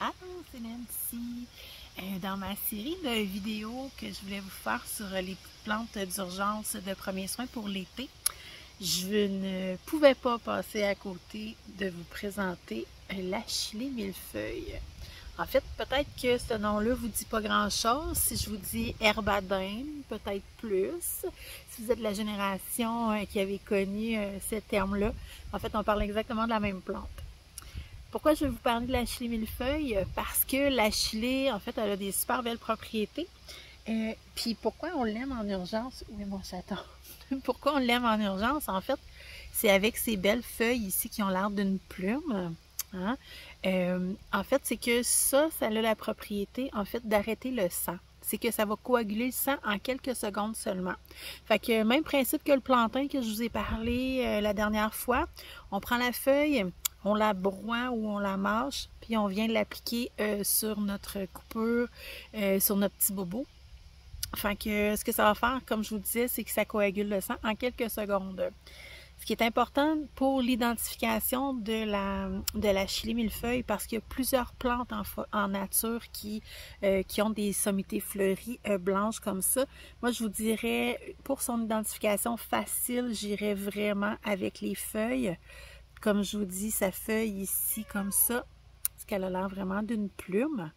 Allô, c'est Nancy. Dans ma série de vidéos que je voulais vous faire sur les plantes d'urgence de premiers soins pour l'été, je ne pouvais pas passer à côté de vous présenter l'Achillée millefeuille. En fait, peut-être que ce nom-là vous dit pas grand-chose. Si je vous dis herbadème, peut-être plus. Si vous êtes de la génération qui avait connu ce terme-là, en fait, on parle exactement de la même plante. Pourquoi je vais vous parler de l'Achillée millefeuille? Parce que l'Achillée, en fait, elle a des super belles propriétés. Puis pourquoi on l'aime en urgence? Oui, mon chaton. Pourquoi on l'aime en urgence? En fait, c'est avec ces belles feuilles ici qui ont l'air d'une plume. Hein? En fait, c'est que ça a la propriété, en fait, d'arrêter le sang. C'est que ça va coaguler le sang en quelques secondes seulement. Fait que même principe que le plantain que je vous ai parlé la dernière fois. On prend la feuille, on la broie ou on la mâche, puis on vient l'appliquer sur notre coupure, sur notre petit bobo. Fait que ce que ça va faire, comme je vous disais, c'est que ça coagule le sang en quelques secondes. Ce qui est important pour l'identification de l'Achillée millefeuille, parce qu'il y a plusieurs plantes en nature qui ont des sommités fleuries blanches comme ça. Moi, je vous dirais, pour son identification facile, j'irais vraiment avec les feuilles. Comme je vous dis, sa feuille ici, comme ça, parce qu'elle a l'air vraiment d'une plume.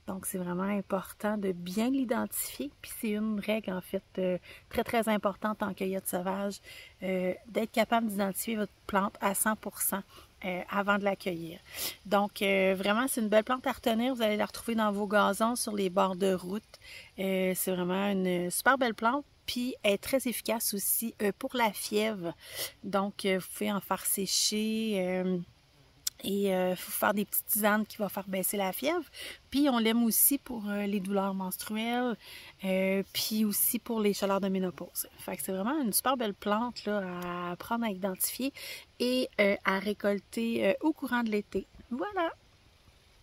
Donc, c'est vraiment important de bien l'identifier. Puis, c'est une règle, en fait, très, très importante en cueillette sauvage, d'être capable d'identifier votre plante à 100% avant de la cueillir. Donc, vraiment, c'est une belle plante à retenir. Vous allez la retrouver dans vos gazons, sur les bords de route. C'est vraiment une super belle plante. Puis, elle est très efficace aussi pour la fièvre. Donc, vous pouvez en faire sécher et il faut faire des petites tisanes qui vont faire baisser la fièvre. Puis, on l'aime aussi pour les douleurs menstruelles, puis aussi pour les chaleurs de ménopause. Fait que c'est vraiment une super belle plante là, à apprendre à identifier et à récolter au courant de l'été. Voilà!